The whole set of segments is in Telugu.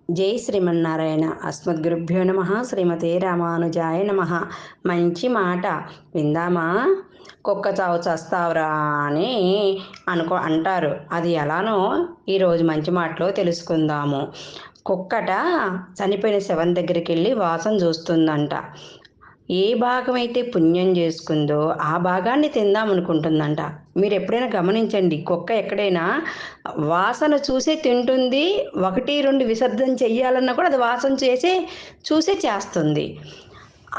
జై శ్రీమన్నారాయణ. అస్మద్గురుభ్యో నమ. శ్రీమతే రామానుజాయ నమ. మంచి మాట విందామా? కుక్క చావు చస్తావురా అని అంటారు. అది ఎలానో ఈరోజు మంచి మాటలో తెలుసుకుందాము. కుక్కట చనిపోయిన శవం దగ్గరికి వెళ్ళి వాసన చూస్తుందంట. ఏ భాగం అయితే పుణ్యం చేసుకుందో ఆ భాగాన్ని తిందామనుకుంటుందంట. మీరు ఎప్పుడైనా గమనించండి, కుక్క ఎక్కడైనా వాసన చూసే తింటుంది. 1, 2 విసర్జన చెయ్యాలన్నా కూడా అది వాసన చూసే చేస్తుంది.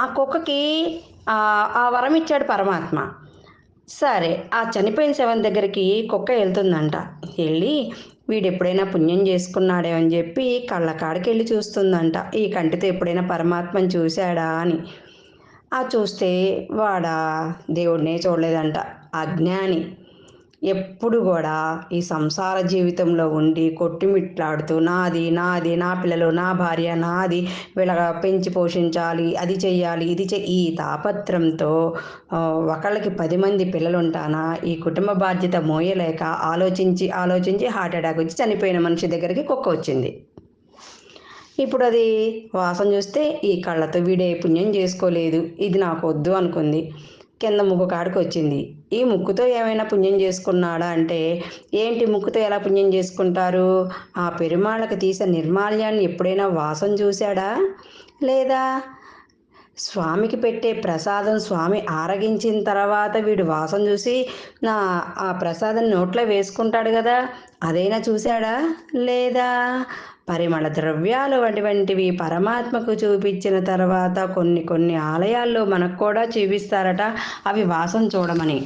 ఆ కుక్కకి ఆ వరం ఇచ్చాడు పరమాత్మ. సరే, ఆ చనిపోయిన శవం దగ్గరికి కుక్క వెళ్తుందంట. వెళ్ళి వీడు ఎప్పుడైనా పుణ్యం చేసుకున్నాడే అని చెప్పి కళ్ళ కాడికి వెళ్ళి చూస్తుందంట. ఈ కంటితో ఎప్పుడైనా పరమాత్మని చూశాడా అని. చూస్తే వాడా దేవుడినే చూడలేదంట. అజ్ఞాని. ఎప్పుడు కూడా ఈ సంసార జీవితంలో ఉండి కొట్టుమిట్లాడుతూ నాది నాది, నా పిల్లలు, నా భార్య, నాది, వీళ్ళ పెంచి పోషించాలి, అది చెయ్యాలి, ఈ తాపత్రంతో ఒకళ్ళకి 10 మంది పిల్లలు ఉంటానా ఈ కుటుంబ బాధ్యత మోయలేక ఆలోచించి హార్ట్ అటాక్ వచ్చి చనిపోయిన మనిషి దగ్గరికి కుక్క వచ్చింది. ఇప్పుడు అది వాసన చూస్తే ఈ కళ్ళతో వీడే పుణ్యం చేసుకోలేదు, ఇది నాకు వద్దు అనుకుంది. కింద ముక్కు కాడికి వచ్చింది. ఈ ముక్కుతో ఏమైనా పుణ్యం చేసుకున్నాడా అంటే, ఏంటి ముక్కుతో ఎలా పుణ్యం చేసుకుంటారు? ఆ పెరుమాళ్ళకి తీసే నిర్మాల్యాన్ని ఎప్పుడైనా వాసన చూశాడా? లేదా స్వామికి పెట్టే ప్రసాదం స్వామి ఆరగించిన తర్వాత వీడు వాసన చూసి ఆ ప్రసాదం నోట్లో వేసుకుంటాడు కదా, అదైనా చూశాడా? లేదా పరిమళ ద్రవ్యాలు వంటివి పరమాత్మకు చూపించిన తర్వాత కొన్ని ఆలయాల్లో మనకు కూడా చూపిస్తారట, అవి వాసన చూడమని.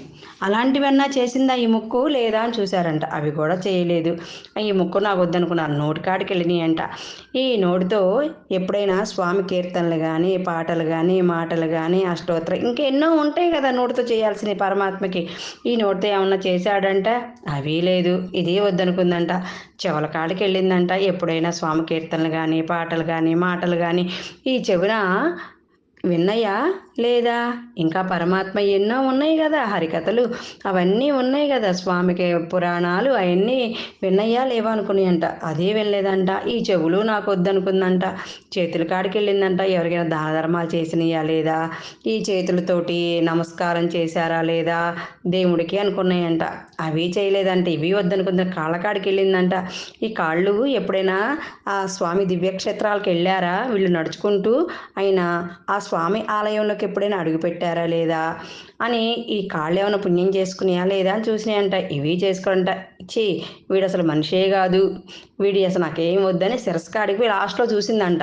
అలాంటివన్నా చేసిందా ఈ ముక్కు? లేదా అని చూశారంట. అవి కూడా చేయలేదు. ఈ ముక్కు నాకు వద్దనుకున్నారు, నోటికాడికి వెళ్ళినాయి అంట. ఈ నోటితో ఎప్పుడైనా స్వామి కీర్తనలు కానీ, పాటలు కానీ, మాటలు కానీ, అష్టోత్తరం ఇంకెన్నో ఉంటాయి కదా నోటితో చేయాల్సినవి పరమాత్మకి. ఈ నోటితో ఏమన్నా చేశాడంట? అవి లేదు. ఇదే వద్దనుకుందంట. చెవుల కాడికి వెళ్ళిందంట. ఎప్పుడైనా స్వామి కీర్తనలు కానీ, పాటలు కానీ, మాటలు కానీ ఈ చెవున విన్నయ్యా? లేదా ఇంకా పరమాత్మ ఎన్నో ఉన్నాయి కదా, హరికథలు అవన్నీ ఉన్నాయి కదా, స్వామికి పురాణాలు అవన్నీ విన్నయ్యా లేవా అనుకున్నాయంట. అదే వెళ్ళలేదంట. ఈ చెవులు నాకు వద్దనుకుందంట. చేతుల కాడికి వెళ్ళిందంట. ఎవరికైనా దాన ధర్మాలు చేసినాయా లేదా, ఈ చేతులతోటి నమస్కారం చేశారా లేదా దేవుడికి అనుకున్నాయంట. అవి చేయలేదంట. ఇవి వద్దనుకుందంట. కాళ్ళ కాడికి వెళ్ళిందంట. ఈ కాళ్ళు ఎప్పుడైనా ఆ స్వామి దివ్యక్షేత్రాలకు వెళ్ళారా వీళ్ళు నడుచుకుంటూ? అయినా ఆ స్వామి ఆలయంలోకి ఎప్పుడైనా అడుగు పెట్టారా లేదా అని ఈ కాళ్ళు ఏమైనా పుణ్యం చేసుకున్నాయా లేదా అని చూసినాయంట. ఇవి చేసుకోంట. వీడు అసలు మనిషే కాదు, వీడి అసలు నాకేం వద్దని శిరస్సు కాడికి లాస్ట్లో చూసిందంట.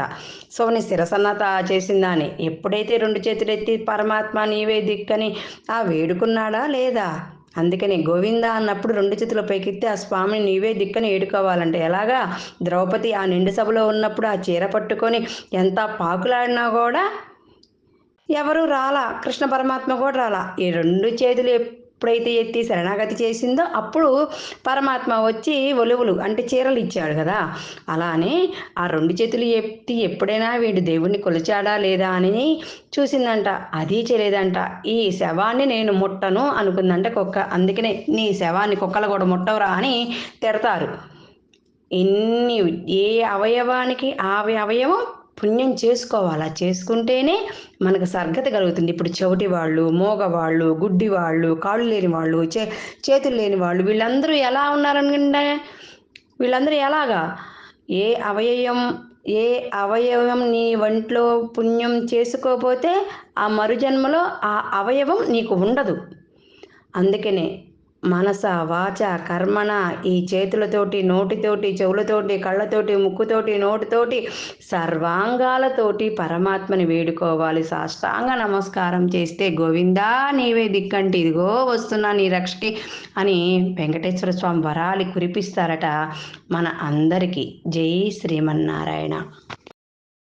సో నీ శిరసన్నత చేసిందా అని. ఎప్పుడైతే 2 చేతులు ఎత్తి పరమాత్మ నీవే దిక్కని వేడుకున్నాడా లేదా? అందుకని గోవింద అన్నప్పుడు 2 చేతుల పైకెత్తి ఆ స్వామిని నీవే దిక్కని ఏడుకోవాలంటే ఎలాగా? ద్రౌపది ఆ నిండు సభలో ఉన్నప్పుడు ఆ చీర పట్టుకొని ఎంత పాకులాడినా కూడా ఎవరు రాలా, కృష్ణ పరమాత్మ కూడా రాలా. ఈ 2 చేతులు ఎప్పుడైతే ఎత్తి శరణాగతి చేసిందో అప్పుడు పరమాత్మ వచ్చి ఒలువులు అంటే చీరలు ఇచ్చాడు కదా. అలానే ఆ 2 చేతులు ఎత్తి ఎప్పుడైనా వీడు దేవుణ్ణి కొలిచాడా లేదా అని చూసిందంట. అది చేయలేదంట. ఈ శవాన్ని నేను ముట్టను అనుకుందంట కుక్క. అందుకనే నీ శవాన్ని కుక్కలు కూడా ముట్టవురా అని తిడతారు. ఏ అవయవానికి ఆ అవయవం పుణ్యం చేసుకోవాలా, చేసుకుంటేనే మనకు సద్గతి కలుగుతుంది. ఇప్పుడు చెవిటి వాళ్ళు, మోగవాళ్ళు, గుడ్డి వాళ్ళు, కాళ్ళు లేని వాళ్ళు, చేతులు లేని వాళ్ళు, వీళ్ళందరూ ఎలా ఉన్నారనుకుంటే వీళ్ళందరూ ఎలాగా? ఏ అవయవం నీ ఒంట్లో పుణ్యం చేసుకోకపోతే ఆ మరుజన్మలో ఆ అవయవం నీకు ఉండదు. అందుకనే మనస వాచ కర్మణ ఈ చేతులతోటి, నోటితోటి, చెవులతోటి, కళ్ళతోటి, ముక్కుతోటి, నోటితోటి, సర్వాంగాలతోటి పరమాత్మని వేడుకోవాలి. సాష్టాంగ నమస్కారం చేస్తే గోవిందా నీవే దిక్కంటే ఇదిగో వస్తున్నా నీ రక్షకి అని వెంకటేశ్వర స్వామి వరాలు కురిపిస్తారట మన అందరికీ. జై శ్రీమన్నారాయణ.